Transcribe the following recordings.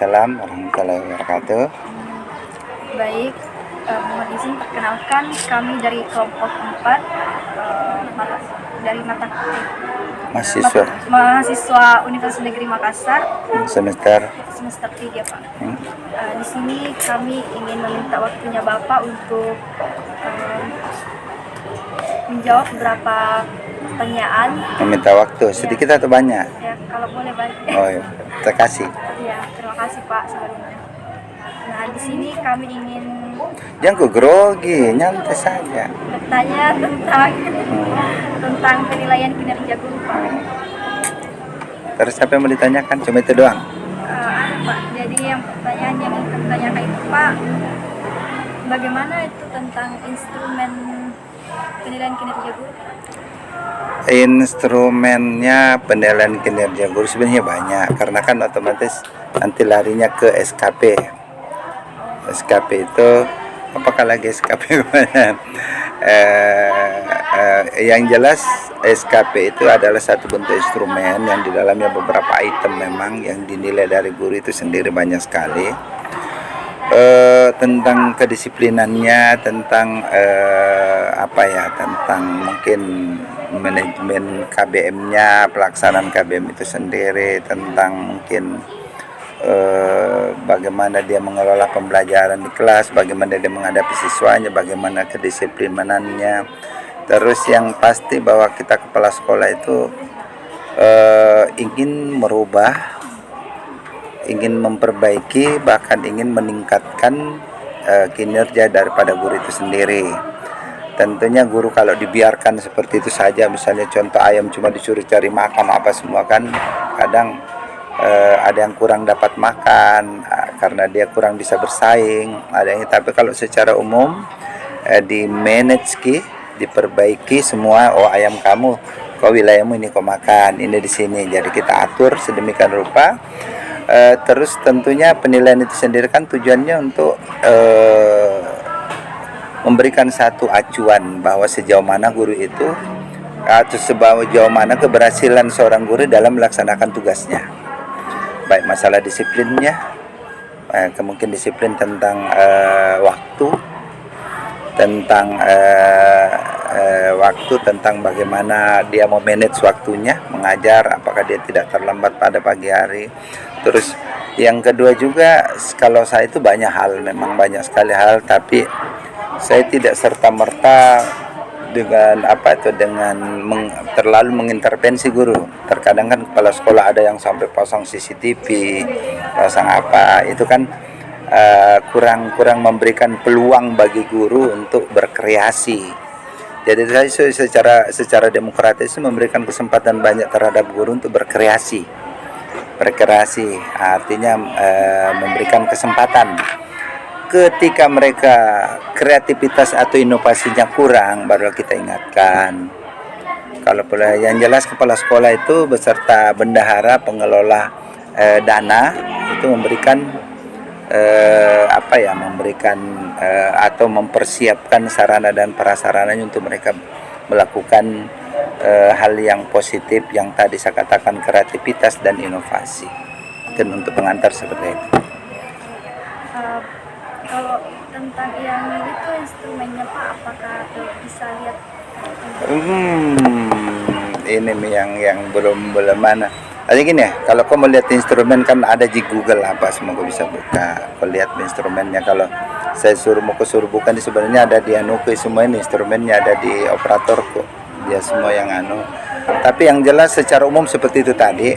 Waalaikumsalam warahmatullahi wabarakatuh. Baik, mohon izin perkenalkan kami dari kelompok 4 dari mahasiswa Universitas Negeri Makassar Semester semester 3, Pak. Di sini kami ingin meminta waktunya Bapak untuk menjawab beberapa pertanyaan. meminta waktu sedikit atau banyak? Ya, kalau boleh banyak. Oh ya, terima kasih. Ya, terima kasih Pak sebelumnya. Nah, di sini kami ingin Jangan kok grogi, nyantai saja. bertanya tentang penilaian kinerja guru, Pak. Terus apa yang mau ditanyakan? Cuma itu doang. Ada, Pak. Jadi yang pertanyaan yang ingin kami tanyakan itu, Pak, bagaimana itu tentang instrumen penilaian kinerja guru? Instrumennya penilaian kinerja guru sebenarnya banyak, karena kan otomatis nanti larinya ke SKP. SKP itu apakah lagi SKP? Yang jelas SKP itu adalah satu bentuk instrumen yang di dalamnya beberapa item memang yang dinilai dari guru itu sendiri banyak sekali. Tentang kedisiplinannya, tentang tentang mungkin manajemen KBM-nya, pelaksanaan KBM itu sendiri, tentang mungkin bagaimana dia mengelola pembelajaran di kelas, bagaimana dia menghadapi siswanya, bagaimana kedisiplinannya. Terus yang pasti bahwa kita kepala sekolah itu ingin merubah, ingin memperbaiki, bahkan ingin meningkatkan kinerja daripada guru itu sendiri. Tentunya guru kalau dibiarkan seperti itu saja, misalnya contoh ayam cuma disuruh cari makan apa semua, kan kadang ada yang kurang dapat makan karena dia kurang bisa bersaing, ada yang. Tapi kalau secara umum di manage, diperbaiki semua. Oh, ayam kamu, kau wilayahmu ini kau makan, ini di sini, jadi kita atur sedemikian rupa. Terus tentunya penilaian itu sendiri kan tujuannya untuk memberikan satu acuan bahwa sejauh mana guru itu atau sejauh mana keberhasilan seorang guru dalam melaksanakan tugasnya, baik masalah disiplinnya, kemungkinan disiplin tentang waktu, tentang tentang bagaimana dia mau manage waktunya mengajar, apakah dia tidak terlambat pada pagi hari. Terus yang kedua juga, kalau saya itu banyak hal, memang banyak sekali hal, tapi saya tidak serta-merta dengan terlalu mengintervensi guru. Terkadang kan kepala sekolah ada yang sampai pasang CCTV, pasang apa, itu kan kurang memberikan peluang bagi guru untuk berkreasi. Jadi saya secara demokratis memberikan kesempatan banyak terhadap guru untuk berkreasi. Artinya memberikan kesempatan. Ketika mereka kreativitas atau inovasinya kurang, baru kita ingatkan. Kalau yang jelas kepala sekolah itu beserta bendahara, pengelola dana itu memberikan atau mempersiapkan sarana dan prasarananya untuk mereka melakukan hal yang positif yang tadi saya katakan, kreativitas dan inovasi. Dan untuk pengantar seperti itu. Kalau tentang yang itu instrumennya, Pak, apakah bisa lihat? Ini yang belum mana. Jadi gini ya, kalau kau mau lihat instrumen kan ada di Google apa, semoga bisa buka. Kau lihat instrumennya, kalau saya suruh bukan, sebenarnya ada di Anuku semua ini instrumennya, ada di operatorku, dia semua yang Tapi yang jelas secara umum seperti itu tadi,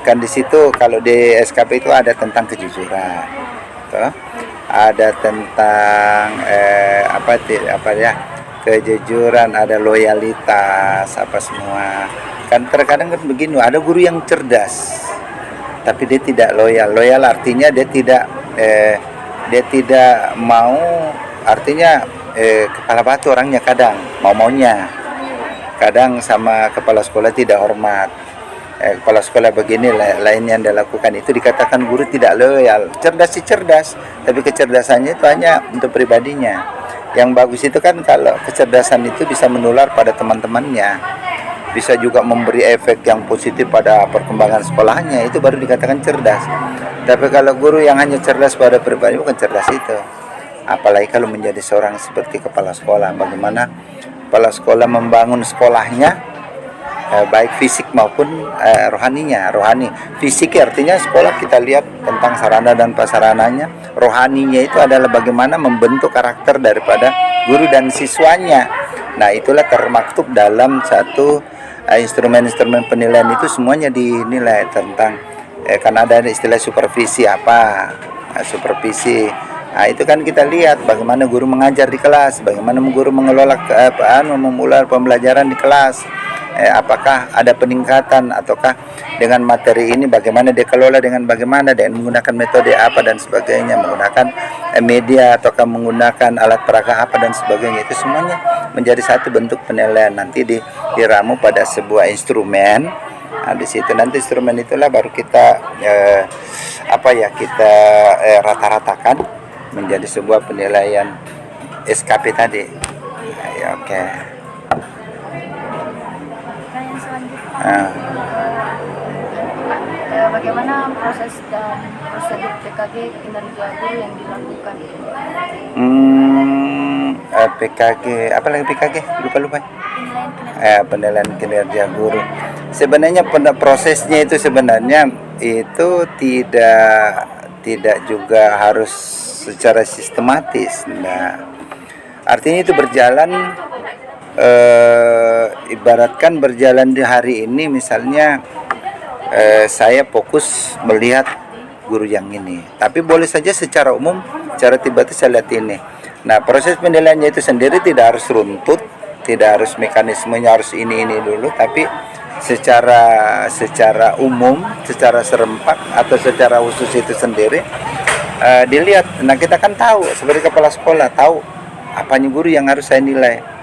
kan di situ kalau di SKP itu ada tentang kejujuran, ada tentang kejujuran, ada loyalitas, apa semua. Kan terkadang kan begini, ada guru yang cerdas tapi dia tidak loyal. Loyal artinya dia tidak mau, artinya kepala batu orangnya, kadang maunya, kadang sama kepala sekolah tidak hormat. Kepala sekolah begini, lain yang dia lakukan, itu dikatakan guru tidak loyal. Cerdas sih cerdas, tapi kecerdasannya itu hanya untuk pribadinya. Yang bagus itu kan kalau kecerdasan itu bisa menular pada teman-temannya. bisa juga memberi efek yang positif pada perkembangan sekolahnya, itu baru dikatakan cerdas. Tapi kalau guru yang hanya cerdas pada pribadi, bukan cerdas itu. Apalagi kalau menjadi seorang seperti kepala sekolah, bagaimana kepala sekolah membangun sekolahnya, baik fisik maupun rohaninya. Rohani, fisik artinya sekolah kita lihat tentang sarana dan prasarananya. Rohaninya itu adalah bagaimana membentuk karakter daripada guru dan siswanya. Nah, itulah termaktub dalam satu instrumen-instrumen penilaian itu, semuanya dinilai tentang kan ada istilah supervisi apa, supervisi. Nah, itu kan kita lihat bagaimana guru mengajar di kelas, bagaimana guru mengelola memulai pembelajaran di kelas. Apakah ada peningkatan ataukah dengan materi ini bagaimana dia kelola, dengan bagaimana dia menggunakan metode apa dan sebagainya, menggunakan media ataukah menggunakan alat peraga apa dan sebagainya. Itu semuanya menjadi satu bentuk penilaian, nanti diramu pada sebuah instrumen. Nah, di situ nanti instrumen itulah baru kita kita rata-ratakan menjadi sebuah penilaian SKP tadi. Oke. Bagaimana proses dan prosedur PKG kinerja guru yang dilakukan? PKG, apa lagi PKG? Lupa. Penilaian kinerja guru. Sebenarnya prosesnya itu sebenarnya itu tidak juga harus secara sistematis. Nah, artinya itu berjalan. Ibaratkan berjalan di hari ini, misalnya saya fokus melihat guru yang ini, tapi boleh saja secara umum, secara tiba-tiba saya lihat ini. Nah, proses penilaiannya itu sendiri tidak harus runtut, tidak harus mekanismenya harus ini dulu, tapi secara umum, secara serempak atau secara khusus itu sendiri dilihat. Nah, kita kan tahu sebagai kepala sekolah, tahu apanya guru yang harus saya nilai.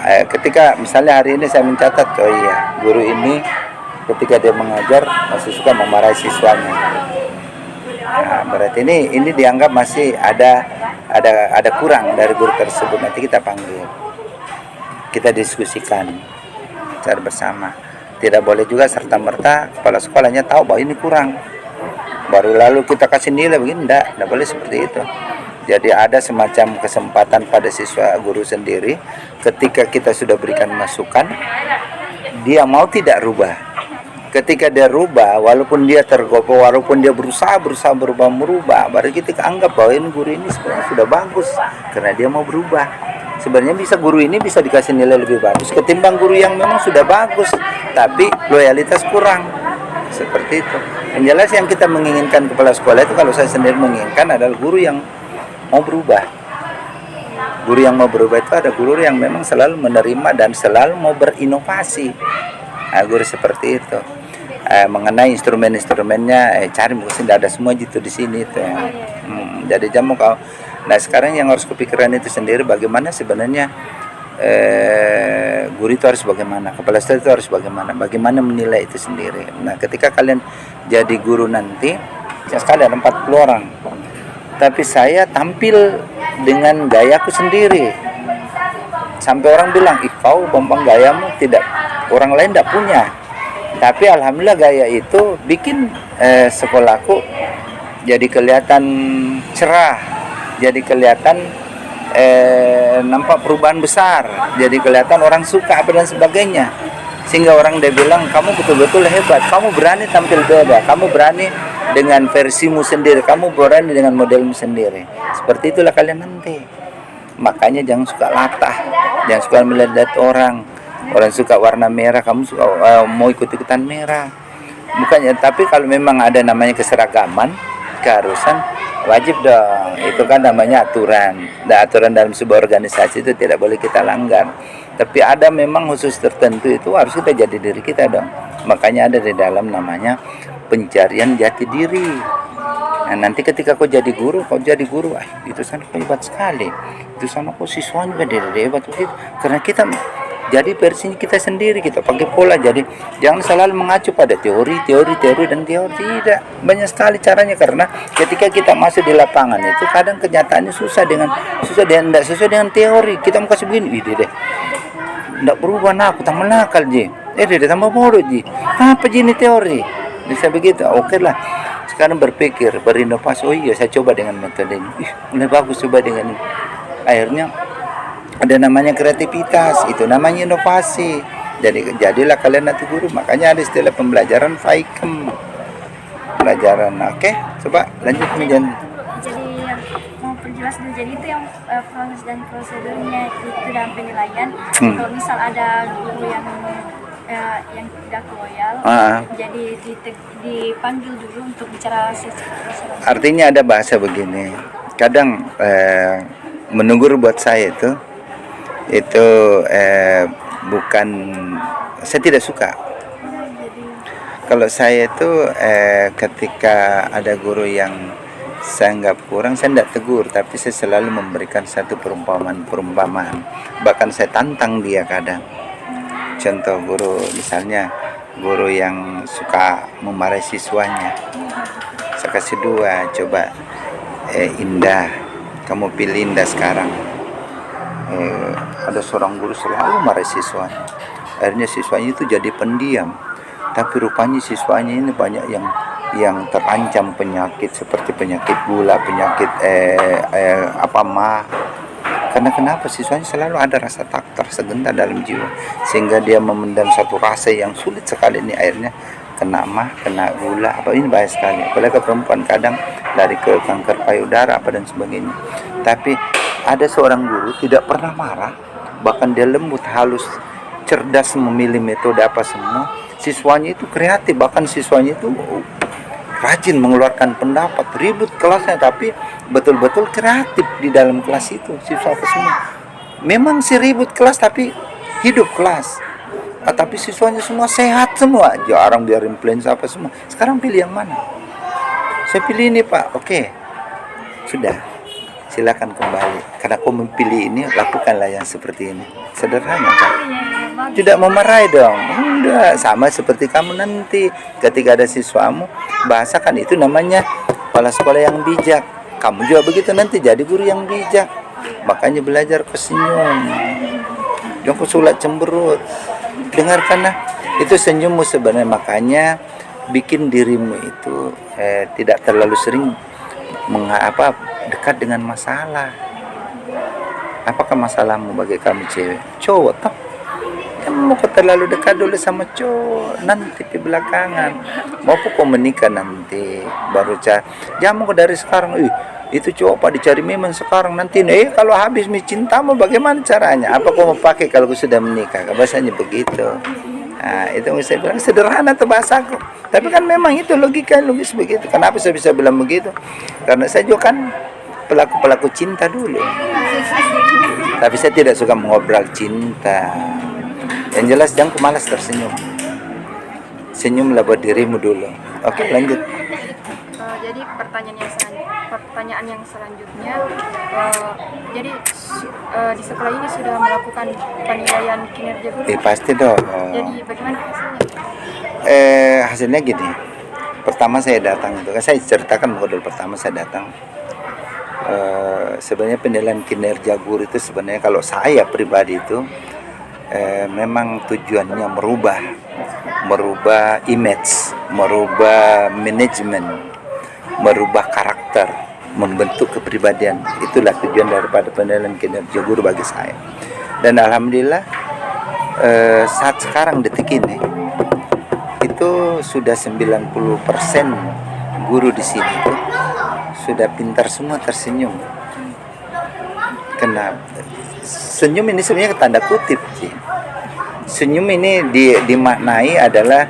Ketika misalnya hari ini saya mencatat, oh iya, guru ini ketika dia mengajar masih suka memarahi siswanya. Nah, berarti ini dianggap masih ada kurang dari guru tersebut. Nanti kita panggil, kita diskusikan secara bersama. Tidak boleh juga serta-merta kepala sekolahnya tahu bahwa ini kurang, baru lalu kita kasih nilai begini. Tidak boleh seperti itu. Jadi ada semacam kesempatan pada siswa guru sendiri, ketika kita sudah berikan masukan, dia mau tidak rubah. Ketika dia rubah, walaupun dia tergopoh, walaupun dia berusaha merubah, baru kita anggap bahwa ini guru ini sebenarnya sudah bagus karena dia mau berubah. Sebenarnya guru ini bisa dikasih nilai lebih bagus ketimbang guru yang memang sudah bagus tapi loyalitas kurang. Seperti itu. Yang jelas yang kita menginginkan kepala sekolah itu, kalau saya sendiri menginginkan, adalah guru yang mau berubah. Guru yang mau berubah itu ada guru yang memang selalu menerima dan selalu mau berinovasi. Nah, guru seperti itu. Mengenai instrumen-instrumennya, cari mungkin tidak ada semua gitu di sini itu. Jadi jamu kau. Nah, sekarang yang harus kepikiran itu sendiri, bagaimana sebenarnya guru itu harus bagaimana, kepala sekolah itu harus bagaimana menilai itu sendiri. Nah, ketika kalian jadi guru nanti, sekali ada 40 orang. Tapi saya tampil dengan gayaku sendiri. Sampai orang bilang, kau Bambang gayamu tidak, orang lain tidak punya. Tapi alhamdulillah gaya itu bikin sekolahku jadi kelihatan cerah, jadi kelihatan nampak perubahan besar, jadi kelihatan orang suka apa dan sebagainya. Sehingga orang dia bilang, kamu betul-betul hebat, kamu berani tampil beda, kamu berani dengan versimu sendiri, kamu berani dengan modelmu sendiri. Seperti itulah kalian nanti. Makanya jangan suka latah, jangan suka melihat orang suka warna merah, kamu suka mau ikut-ikutan merah. Bukannya, tapi kalau memang ada namanya keseragaman, keharusan, wajib dong. Itu kan namanya aturan. Dan aturan dalam sebuah organisasi itu tidak boleh kita langgar. Tapi ada memang khusus tertentu, itu harus kita jadi diri kita dong. Makanya ada di dalam namanya pencarian jati diri. Nah, nanti ketika kau jadi guru, itu sana kau hebat sekali, itu sana kau siswanya hebat begitu. Karena kita jadi versi kita sendiri, kita pakai pola. Jadi jangan selalu mengacu pada teori. Tidak, banyak sekali caranya. Karena ketika kita masuk di lapangan itu kadang kenyataannya susah tidak sesuai dengan teori. Kita mau kasih begini, tidak berubah, aku tak menakal je. Dia tambah bodoh ji. Apa ji ini teori? Bisa begitu, oke lah. Sekarang berpikir, berinovasi. Oh iya, saya coba dengan metode ini. Mulai bagus coba dengan ini. Akhirnya ada namanya kreativitas, itu namanya inovasi. Jadilah kalian nanti guru. Makanya ada istilah pembelajaran Vaikem. Pelajaran, oke. Coba lanjut menjadi. Jadi yang mau perjelas dulu, jadi itu yang proses dan prosedurnya itu dalam penilaian. Kalau misal ada guru yang tidak loyal, jadi dipanggil dulu untuk bicara sesi. Artinya ada bahasa begini. Kadang menegur buat saya itu bukan, saya tidak suka. Kalau saya itu ketika ada guru yang saya anggap kurang, saya tidak tegur, tapi saya selalu memberikan satu perumpamaan. Bahkan saya tantang dia kadang. Contoh guru, misalnya guru yang suka memarahi siswanya, saya kasih dua, coba Indah, kamu pilih Indah sekarang. Ada seorang guru selalu marahi siswanya, akhirnya siswanya itu jadi pendiam, tapi rupanya siswanya ini banyak yang terancam penyakit seperti penyakit gula, penyakit mah. Karena kenapa? Siswanya selalu ada rasa tersegentar dalam jiwa, sehingga dia memendam satu rasa yang sulit sekali. Ini akhirnya kena mah, kena gula, ini bahaya sekali. Apalagi perempuan kadang dari ke kanker payudara dan sebagainya. Tapi ada seorang guru tidak pernah marah, bahkan dia lembut, halus, cerdas, memilih metode apa semua. Siswanya itu kreatif, bahkan siswanya itu rajin mengeluarkan pendapat, ribut kelasnya, tapi betul-betul kreatif di dalam kelas itu. Siswa semua memang sih ribut kelas, tapi hidup kelas. Tapi siswanya semua sehat semua, jarang biar influenza apa semua. Sekarang pilih yang mana? Saya pilih ini Pak. Oke, sudah, silakan kembali. Karena kau memilih ini, lakukanlah yang seperti ini. Sederhana kan? Tidak memarahi dong. Udah, sama seperti kamu nanti ketika ada siswamu, bahasakan, itu namanya kepala sekolah yang bijak. Kamu juga begitu nanti jadi guru yang bijak. Makanya belajar senyum, jangan kusulat cemberut. Dengarkanlah, itu senyummu sebenarnya. Makanya bikin dirimu itu tidak terlalu sering dekat dengan masalah. Apakah masalahmu bagi kamu cewek? Cowok toh? Mau terlalu dekat dulu sama cowok, nanti di belakangan. Mau kok menikah nanti baru jangan kok dari sekarang. Itu cowok Pak dicari memang sekarang, nanti kalau habis cintamu bagaimana caranya? Apa kau mau pakai kalau kau sudah menikah? Bahasanya begitu. Nah, itu saya bilang sederhana tuh bahasaku. Tapi kan memang itu logis begitu. Kenapa saya bisa bilang begitu? Karena saya juga kan pelaku cinta dulu. Tapi saya tidak suka mengobrol cinta. Yang jelas jangan malas tersenyum. Senyumlah buat dirimu dulu. Oke, lanjut. Jadi pertanyaan yang selanjutnya, jadi di sekolah ini sudah melakukan penilaian kinerja guru? Pasti dong. Jadi bagaimana hasilnya? Hasilnya gini. Pertama saya datang itu, saya ceritakan model pertama saya datang. Sebenarnya penilaian kinerja guru itu sebenarnya kalau saya pribadi itu memang tujuannya merubah image, merubah manajemen, merubah karakter, membentuk kepribadian. Itulah tujuan daripada penilaian kinerja guru bagi saya. Dan alhamdulillah saat sekarang detik ini itu sudah 90% guru di sini itu sudah pintar semua tersenyum. Kenapa? Senyum ini sebenarnya tanda kutip sih. Senyum ini dimaknai adalah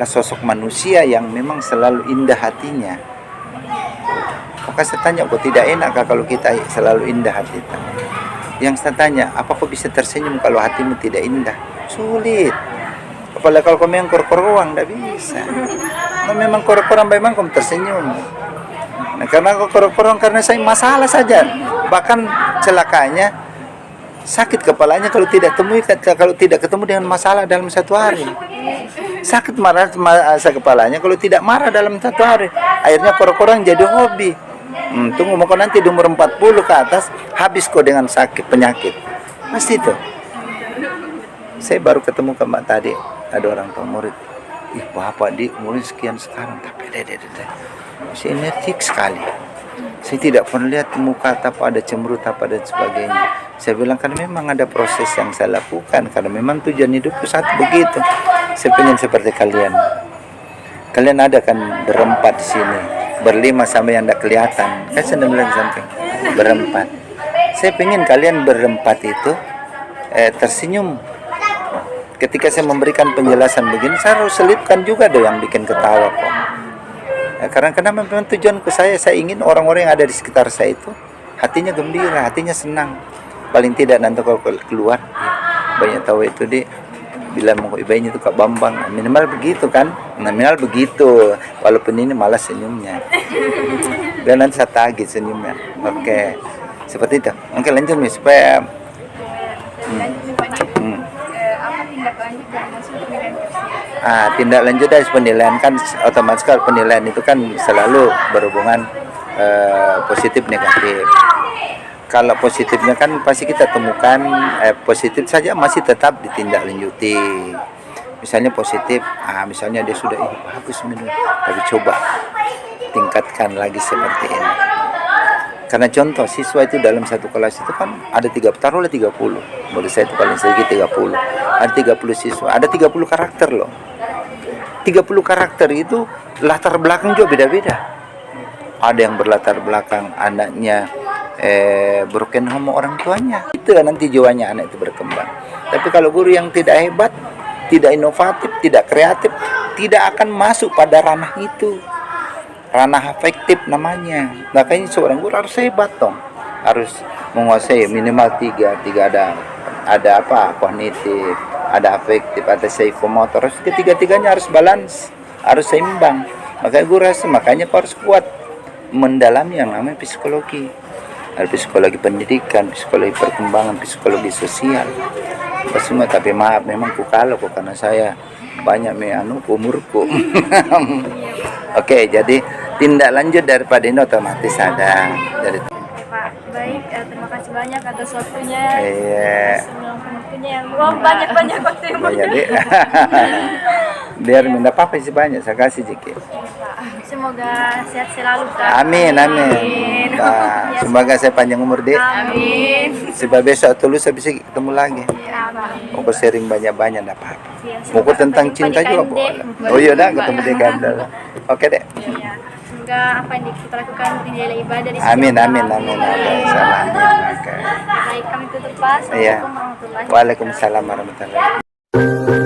sosok manusia yang memang selalu indah hatinya. Maka saya tanya, kok tidak enak kalau kita selalu indah hati kita? Yang saya tanya, apa kok bisa tersenyum kalau hatimu tidak indah? Sulit. Apalagi kalau kau memang korang tidak bisa. Kalau memang korang memang kamu tersenyum. Nah, karena korang karena saya masalah saja. Bahkan celakanya sakit kepalanya kalau tidak ketemu dengan masalah dalam satu hari. Sakit marah kepalanya kalau tidak marah dalam satu hari. Akhirnya korang jadi hobi. Tunggu mau nanti di umur 40 ke atas habis kok dengan sakit penyakit. Pasti itu. Saya baru ketemu ke Mbak tadi, ada orang tua murid. Ih bapak di murid sekian sekarang, tapi masih energik sekali. Saya tidak pernah lihat muka apa ada cemberut apa dan sebagainya. Saya bilang kan memang ada proses yang saya lakukan karena memang tujuan hidupku saat begitu. Saya pengen seperti kalian. Kalian ada kan berempat di sini, berlima sama yang tidak kelihatan. Kan saya bilang samping berempat. Saya pengen kalian berempat itu tersenyum. Ketika saya memberikan penjelasan begini, saya harus selipkan juga ada yang bikin ketawa kok. Karena memang tujuanku saya ingin orang-orang yang ada di sekitar saya itu hatinya gembira, hatinya senang. Paling tidak nanti kalau keluar banyak tahu itu dia bilang mau ibaratnya itu Kak Bambang, minimal begitu kan, minimal begitu. Walaupun ini malas senyumnya, dan nanti saya tagih senyumnya. Oke, seperti itu. Oke lanjut nih supaya apa tindak lanjut dari hasil penilaian kursi? Tindak lanjut dari penilaian kan otomatis kalau penilaian itu kan selalu berhubungan positif negatif. Kalau positifnya kan pasti kita temukan positif saja masih tetap ditindaklanjuti. Misalnya positif, misalnya dia sudah bagus minum, tapi coba tingkatkan lagi seperti ini. Karena contoh siswa itu dalam satu kelas itu kan ada 30, taruhlah 30. Menurut saya itu paling sedikit 30. Ada 30 siswa, ada 30 karakter loh. 30 karakter itu latar belakang juga beda-beda. Ada yang berlatar belakang anaknya broken home orang tuanya. Itu nanti jiwanya anak itu berkembang. Tapi kalau guru yang tidak hebat, tidak inovatif, tidak kreatif, tidak akan masuk pada ranah itu. Ranah afektif namanya. Makanya seorang guru harus hebat dong. Harus menguasai minimal tiga ada apa? Kognitif, ada afektif, ada psikomotor. Ketiga-tiganya harus balance, harus seimbang. Makanya kau harus kuat mendalami yang namanya psikologi. Ada psikologi pendidikan, psikologi perkembangan, psikologi sosial. Semua, tapi maaf memang ku kalah kok karena saya banyak umurku. Oke, jadi tindak lanjut daripada ini otomatis ada dari Pak, baik, terima kasih banyak atas waktunya. Iya. Waktunya yang banyak waktu yang banyak. Jadi biar minta apa sih banyak saya kasih Jiki. Semoga sehat selalu Kak. Amin. Nah, semoga saya panjang umur deh. Amin. Sebab besok tulus saya bisa ketemu lagi. Amin. Mau sharing banyak-banyak enggak apa-apa. Iya, Mau tentang cinta juga boleh. Oh iya dah ketemu di Kandal. Oke deh. Iya. Semoga apa yang kita lakukan dinilai ibadah di sisi Amin. Allah. Salam. Oke. Baik, kami tutup Pak. Iya. Assalamualaikum warahmatullahi wabarakatuh. Waalaikumsalam warahmatullahi wabarakatuh.